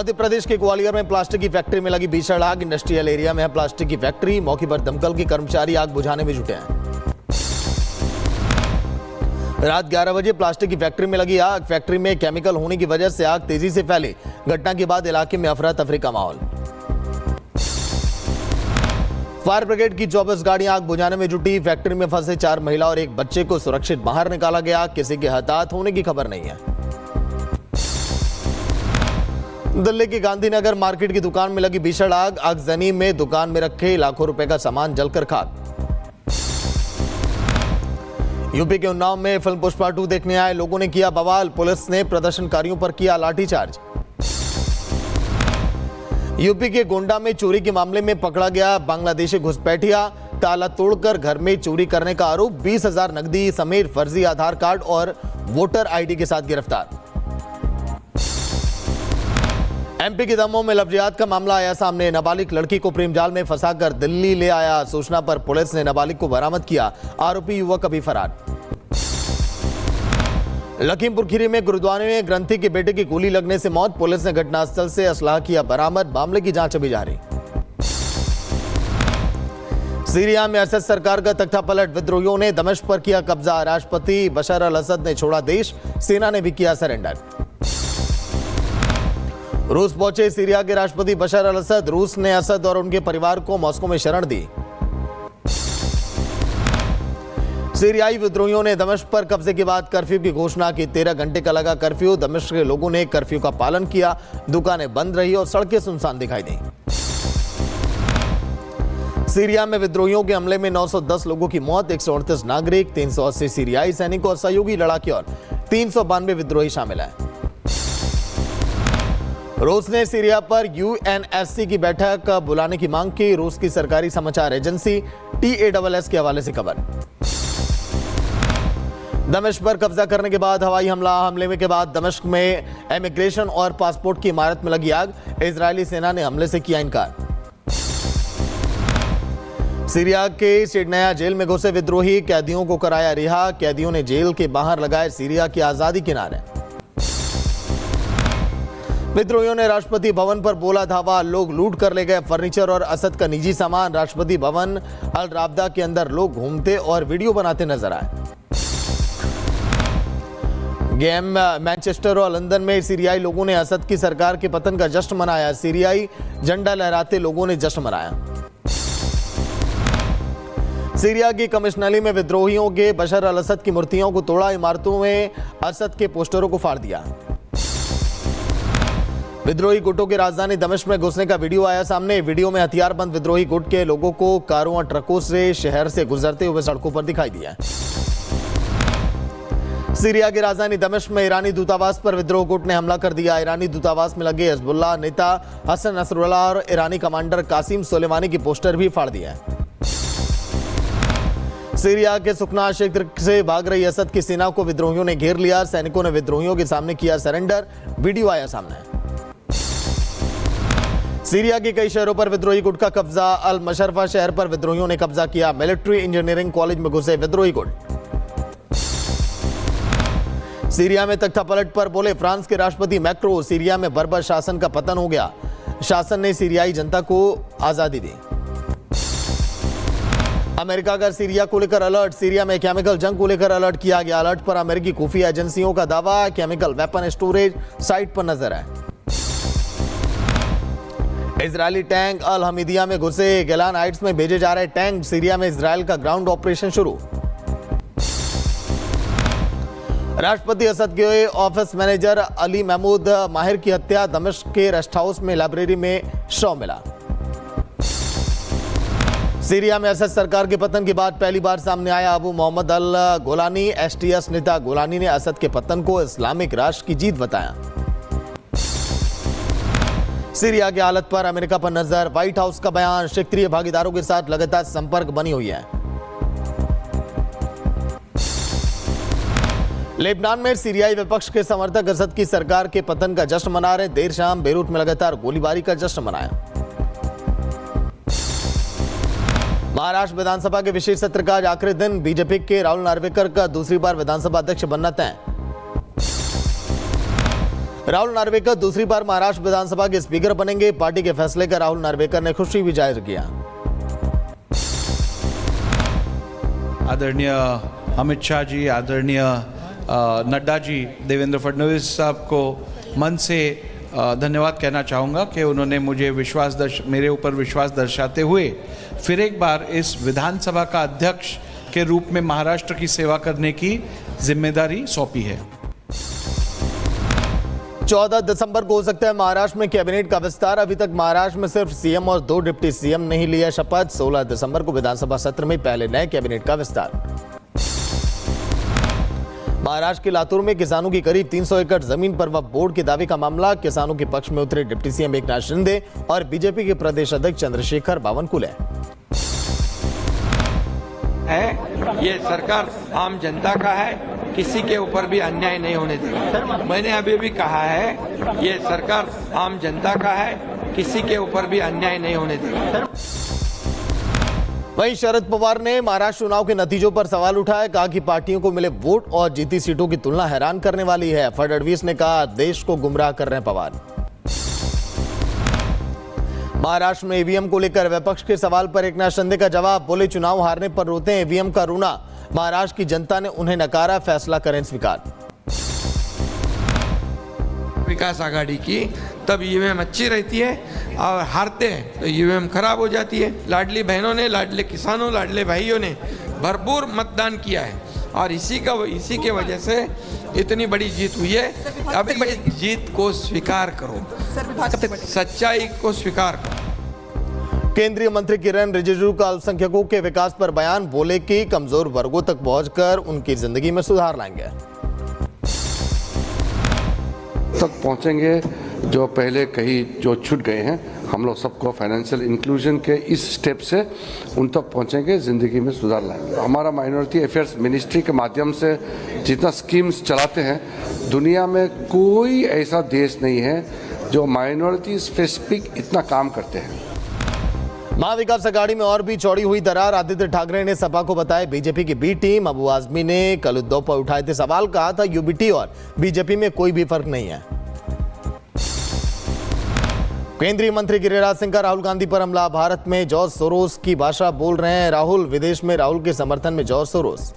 मध्य प्रदेश के ग्वालियर में प्लास्टिक की फैक्ट्री में लगी भीषण आग। इंडस्ट्रियल एरिया में है प्लास्टिक की फैक्ट्री। मौके पर दमकल के कर्मचारी आग बुझाने में जुटे हैं। रात 11 बजे प्लास्टिक की फैक्ट्री में लगी आग। फैक्ट्री में केमिकल होने की वजह से आग तेजी से फैली। घटना के बाद इलाके में अफरा तफरी का माहौल। फायर ब्रिगेड की 24 गाड़ियां आग बुझाने में जुटी। फैक्ट्री में फंसे 4 महिला और एक बच्चे को सुरक्षित बाहर निकाला गया। किसी के हताहत होने की खबर नहीं है। दिल्ली के गांधीनगर मार्केट की दुकान में लगी भीषण आग। आगजनी में दुकान में रखे लाखों रुपए का सामान जलकर खाक। यूपी के उन्नाव में फिल्म पुष्पा 2 देखने आए लोगों ने किया बवाल। पुलिस ने प्रदर्शनकारियों पर किया लाठीचार्ज। यूपी के गोंडा में चोरी के मामले में पकड़ा गया बांग्लादेशी घुसपैठिया। ताला तोड़कर घर में चोरी करने का आरोप। 20,000 नकदी समेत फर्जी आधार कार्ड और वोटर आईडी के साथ गिरफ्तार। एमपी के दमोह में लव-जिहाद का मामला आया सामने। नाबालिग लड़की को प्रेम जाल में फंसाकर दिल्ली ले आया। सूचना पर पुलिस ने नाबालिग को बरामद किया। आरोपी युवक अभी फरार। लखीमपुर खीरी में गुरुद्वारे में ग्रंथी के बेटे की गोली लगने से मौत। पुलिस ने घटनास्थल से असलाह किया बरामद। मामले की जांच अभी जारी। सीरिया में असद सरकार का तख्ता पलट। विद्रोहियों ने दमिश्क पर किया कब्जा। राष्ट्रपति बशर अल असद ने छोड़ा देश। सेना ने भी किया सरेंडर। रूस पहुंचे सीरिया के राष्ट्रपति बशर अल असद। रूस ने असद और उनके परिवार को मॉस्को में शरण दी। सीरियाई विद्रोहियों ने दमिश्क पर कब्जे के बाद कर्फ्यू की घोषणा की। 13 घंटे का लगा कर्फ्यू। दमिश्क के लोगों ने कर्फ्यू का पालन किया। दुकानें बंद रही और सड़कें सुनसान दिखाई दी। सीरिया में विद्रोहियों के हमले में 910 लोगों की मौत। 138 नागरिक, 380 सीरियाई सैनिक और सहयोगी लड़ाके और 392 विद्रोही शामिल हैं। रूस ने सीरिया पर यूएनएससी की बैठक बुलाने की मांग की। रूस की सरकारी समाचार एजेंसी TASS के हवाले से खबर। दमिश्क पर कब्जा करने के बाद हवाई हमले के बाद दमिश्क में इमिग्रेशन और पासपोर्ट की इमारत में लगी आग। इजरायली सेना ने हमले से किया इनकार। सीरिया के सिडनया जेल में घुसे विद्रोही। कैदियों को कराया रिहा। कैदियों ने जेल के बाहर लगाए सीरिया की आजादी के नारे। विद्रोहियों ने राष्ट्रपति भवन पर बोला धावा। लोग लूट कर ले गए फर्नीचर और असद का निजी सामान। राष्ट्रपति भवन अल राबदा के अंदर लोग घूमते और वीडियो बनाते नजर आए। गेम मैनचेस्टर और लंदन में सीरियाई लोगों ने असद की सरकार के पतन का जश्न मनाया। सीरियाई झंडा लहराते लोगों ने जश्न मनाया। सीरिया की कमिश्नली में विद्रोहियों के बशर अल असद की मूर्तियों को तोड़ा। इमारतों में असद के पोस्टरों को फाड़ दिया। विद्रोही गुटों के राजधानी दमिश्क में घुसने का वीडियो आया सामने। वीडियो में हथियारबंद विद्रोही गुट के लोगों को कारों और ट्रकों से शहर से गुजरते हुए सड़कों पर दिखाई दिया। सीरिया की राजधानी दमिश्क में ईरानी दूतावास पर विद्रोह गुट ने हमला कर दिया। ईरानी दूतावास में लगे हिजबुल्लाह नेता हसन नसरुल्लाह और ईरानी कमांडर कासिम सुलेमानी की पोस्टर भी फाड़ दिए। सीरिया के सुकना क्षेत्र से भाग रही असद की सेना को विद्रोहियों ने घेर लिया। सैनिकों ने विद्रोहियों के सामने किया सरेंडर। वीडियो आया सामने। सीरिया के कई शहरों पर विद्रोही गुट का कब्जा। अल मशरफा शहर पर विद्रोहियों ने कब्जा किया। मिलिट्री इंजीनियरिंग कॉलेज में घुसे विद्रोही गुट। सीरिया में तख्ता पलट पर बोले फ्रांस के राष्ट्रपति मैक्रो। सीरिया में बर्बर शासन का पतन हो गया। शासन ने सीरियाई जनता को आजादी दी। अमेरिका का सीरिया को लेकर अलर्ट। सीरिया में केमिकल जंग को लेकर अलर्ट किया गया। अलर्ट पर अमेरिकी खुफिया एजेंसियों का दावा। केमिकल वेपन स्टोरेज साइट पर नजर है। इजरायली टैंक अल हमीदिया में घुसे। गेलान हाइट्स में भेजे जा रहे टैंक। सीरिया में इजरायल का ग्राउंड ऑपरेशन शुरू। राष्ट्रपति असद के ऑफिस मैनेजर अली महमूद माहिर की हत्या। दमिश्क के रेस्ट हाउस में लाइब्रेरी में शव मिला। सीरिया में असद सरकार के पतन के बाद पहली बार सामने आया अबू मोहम्मद अल गोलानी। STS नेता गोलानी ने असद के पतन को इस्लामिक राष्ट्र की जीत बताया। सीरिया की हालत पर अमेरिका पर नजर। व्हाइट हाउस का बयान। क्षेत्रीय भागीदारों के साथ लगातार संपर्क बनी हुई है। लेबनान में सीरियाई विपक्ष के समर्थक असद की सरकार के पतन का जश्न मना रहे। देर शाम बेरूत में लगातार गोलीबारी का जश्न मनाया। महाराष्ट्र विधानसभा के विशेष सत्र का आज आखिरी दिन। बीजेपी के राहुल नार्वेकर का दूसरी बार विधानसभा अध्यक्ष बनना तय। राहुल नार्वेकर दूसरी बार महाराष्ट्र विधानसभा के स्पीकर बनेंगे। पार्टी के फैसले का राहुल नार्वेकर ने खुशी भी जाहिर किया। आदरणीय अमित शाह जी, आदरणीय नड्डा जी, देवेंद्र फडणवीस साहब को मन से धन्यवाद कहना चाहूँगा कि उन्होंने मुझे मेरे ऊपर विश्वास दर्शाते हुए फिर एक बार इस विधानसभा का अध्यक्ष के रूप में महाराष्ट्र की सेवा करने की जिम्मेदारी सौंपी है। 14 दिसंबर को हो सकता है महाराष्ट्र में कैबिनेट का विस्तार। अभी तक महाराष्ट्र में सिर्फ सीएम और 2 डिप्टी सीएम नहीं लिया शपथ। 16 दिसंबर को विधानसभा सत्र में पहले नए कैबिनेट का विस्तार। महाराष्ट्र के लातूर में किसानों की करीब 300 एकड़ जमीन पर वक्फ बोर्ड के दावे का मामला। किसानों के पक्ष में उतरे डिप्टी सीएम एकनाथ शिंदे और बीजेपी के प्रदेश अध्यक्ष चंद्रशेखर बावनकुले। ये सरकार आम जनता का है, किसी के ऊपर भी अन्याय नहीं होने देगा। मैंने अभी भी कहा है, ये सरकार आम जनता का है, किसी के ऊपर भी अन्याय नहीं होने देगा। वहीं शरद पवार ने महाराष्ट्र चुनाव के नतीजों पर सवाल उठाया। कहा कि पार्टियों को मिले वोट और जीती सीटों की तुलना हैरान करने वाली है। फडणवीस ने कहा देश को गुमराह कर रहे हैं पवार। महाराष्ट्र में ईवीएम को लेकर विपक्ष के सवाल पर एकनाथ शिंदे का जवाब। बोले चुनाव हारने पर रोते हैं ईवीएम का रोना। महाराष्ट्र की जनता ने उन्हें नकारा, फैसला करें स्वीकार। विकास आघाड़ी की तब ईवीएम अच्छी रहती है और हारते हैं तो ईवीएम खराब हो जाती है। लाडली बहनों ने, लाडले किसानों, लाडले भाइयों ने भरपूर मतदान किया है और इसी के वजह से इतनी बड़ी जीत हुई है। अब इस जीत को स्वीकार करो, सच्चाई को स्वीकार करो। केंद्रीय मंत्री किरण रिजिजू का अल्पसंख्यकों के विकास पर बयान। बोले कि कमजोर वर्गों तक पहुंचकर उनकी जिंदगी में सुधार लाएंगे। तक पहुंचेंगे जो पहले कहीं जो छूट गए हैं, हम लोग सबको फाइनेंशियल इंक्लूजन के इस स्टेप से उन तक पहुंचेंगे, जिंदगी में सुधार लाएंगे। हमारा माइनॉरिटी अफेयर्स मिनिस्ट्री के माध्यम से जितना स्कीम्स चलाते हैं, दुनिया में कोई ऐसा देश नहीं है जो माइनॉरिटी स्पेसिफिक इतना काम करते हैं। महाविकास अघाड़ी में और भी चौड़ी हुई दरार। आदित्य ठाकरे ने सपा को बताया बीजेपी की बी टीम। अबू आजमी ने कल उद्धव पर उठाए थे सवाल। कहा था यूबीटी और बीजेपी में कोई भी फर्क नहीं है। केंद्रीय मंत्री गिरिराज सिंह का राहुल गांधी पर हमला। भारत में जॉर्ज सोरोस की भाषा बोल रहे हैं राहुल। विदेश में राहुल के समर्थन में जॉर्ज सोरोस।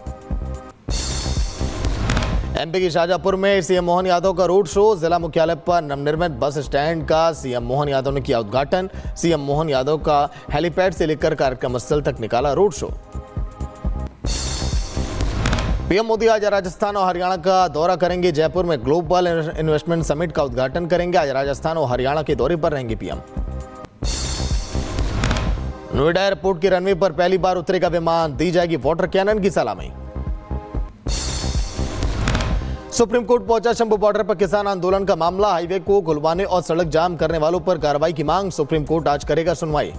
एमपी के शाहजहांपुर में सीएम मोहन यादव का रोड शो। जिला मुख्यालय पर नवनिर्मित बस स्टैंड का सीएम मोहन यादव ने किया उद्घाटन। सीएम मोहन यादव का हेलीपैड से लेकर कार्यक्रम स्थल तक निकाला रोड शो। पीएम मोदी आज राजस्थान और हरियाणा का दौरा करेंगे। जयपुर में ग्लोबल इन्वेस्टमेंट समिट का उद्घाटन करेंगे। आज राजस्थान और हरियाणा के दौरे पर रहेंगे पीएम। नोएडा एयरपोर्ट के रनवे पर पहली बार उतरेगा विमान। दी जाएगी वाटर कैनन की सलामी। सुप्रीम कोर्ट पहुंचा शंभू बॉर्डर पर किसान आंदोलन का मामला। हाईवे को खुलवाने और सड़क जाम करने वालों पर कार्रवाई की मांग। सुप्रीम कोर्ट आज करेगा सुनवाई।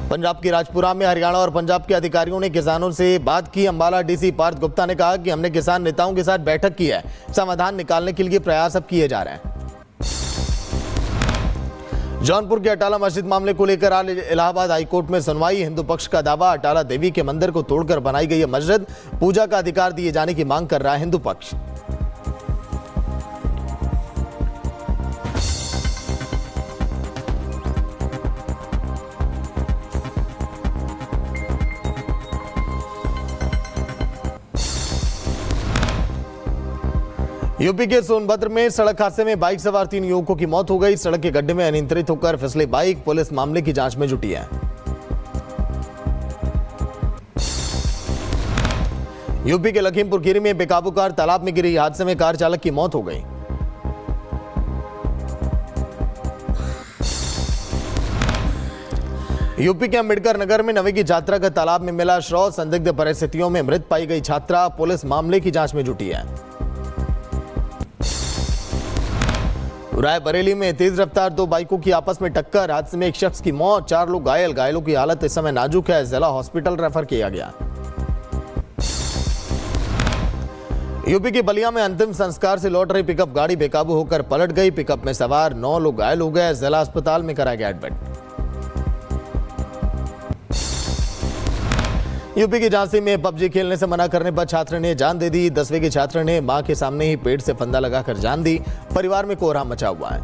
पंजाब के राजपुरा में हरियाणा और पंजाब के अधिकारियों ने किसानों से बात की। अंबाला डीसी पार्थ गुप्ता ने कहा कि हमने किसान नेताओं के साथ बैठक की है। समाधान निकालने के लिए प्रयास अब किए जा रहे हैं। जौनपुर के अटाला मस्जिद मामले को लेकर आज इलाहाबाद हाईकोर्ट में सुनवाई। हिंदू पक्ष का दावा अटाला देवी के मंदिर को तोड़कर बनाई गई मस्जिद। पूजा का अधिकार दिए जाने की मांग कर रहा है हिंदू पक्ष। यूपी के सोनभद्र में सड़क हादसे में बाइक सवार 3 युवकों की मौत हो गई। सड़क के गड्ढे में अनियंत्रित होकर फिसली बाइक। पुलिस मामले की जांच में जुटी है। यूपी के लखीमपुर खीरी में बेकाबू कार तालाब में गिरी। हादसे में कार चालक की मौत हो गई। यूपी के अंबेडकर नगर में नवे की छात्रा का तालाब में मिला शव। संदिग्ध परिस्थितियों में मृत पाई गई छात्रा। पुलिस मामले की जांच में जुटी है। रायबरेली में तेज रफ्तार 2 बाइकों की आपस में टक्कर। हादसे में एक शख्स की मौत, 4 लोग घायल। घायलों की हालत इस समय नाजुक है। जिला हॉस्पिटल रेफर किया गया। यूपी के बलिया में अंतिम संस्कार से लौट रही पिकअप गाड़ी बेकाबू होकर पलट गई। पिकअप में सवार 9 लोग घायल हो गए। जिला अस्पताल में कराया गया एडमिट। यूपी की झांसी में पबजी खेलने से मना करने पर छात्र ने जान दे दी। 10वीं के छात्र ने मां के सामने ही पेट से फंदा लगाकर जान दी। परिवार में कोहराम मचा हुआ है।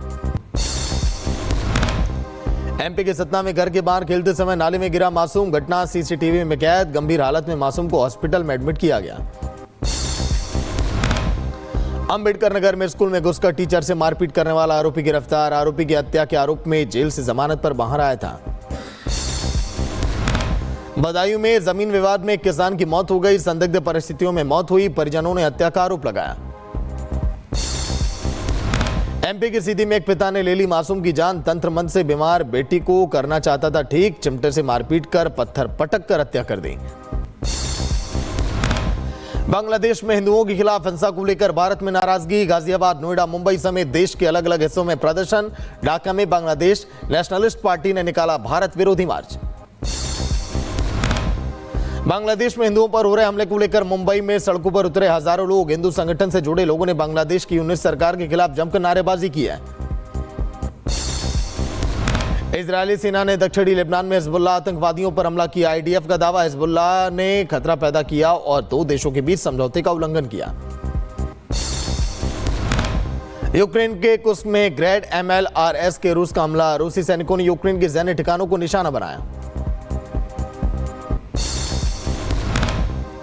एमपी के सतना में घर के बाहर खेलते समय नाले में गिरा मासूम। घटना सीसीटीवी में कैद। गंभीर हालत में मासूम को हॉस्पिटल में एडमिट किया गया। अंबेडकर नगर में स्कूल में घुसकर टीचर से मारपीट करने वाला आरोपी गिरफ्तार। आरोपी की हत्या के आरोप में जेल से जमानत पर बाहर आया था। बदायूं में जमीन विवाद में एक किसान की मौत हो गई। संदिग्ध परिस्थितियों में मौत हुई। परिजनों ने हत्या का आरोप लगाया। एमपी की सीधी में एक पिता ने ले ली मासूम की जान। तंत्र मंत्र से बीमार बेटी को करना चाहता था ठीक। चिमटे से मारपीट कर पत्थर पटक कर हत्या कर दी। बांग्लादेश में हिंदुओं के खिलाफ हिंसा को लेकर भारत में नाराजगी। गाजियाबाद, नोएडा, मुंबई समेत देश के अलग अलग हिस्सों में प्रदर्शन। ढाका में बांग्लादेश नेशनलिस्ट पार्टी ने निकाला भारत विरोधी मार्च। बांग्लादेश में हिंदुओं पर हो रहे हमले को लेकर मुंबई में सड़कों पर उतरे हजारों लोग। हिंदू संगठन से जुड़े लोगों ने बांग्लादेश की यूनिट सरकार के खिलाफ जमकर नारेबाजी की है। इजरायली सेना ने दक्षिणी लेबनान में हिजबुल्लाह आतंकवादियों पर हमला किया। आईडीएफ का दावा, हिजबुल्लाह ने खतरा पैदा किया और दो देशों के बीच समझौते का उल्लंघन किया। यूक्रेन के कुर्स्क में ग्रैड MLRS के रूस का हमला। रूसी सैनिकों ने यूक्रेन के सैन्य ठिकानों को निशाना बनाया।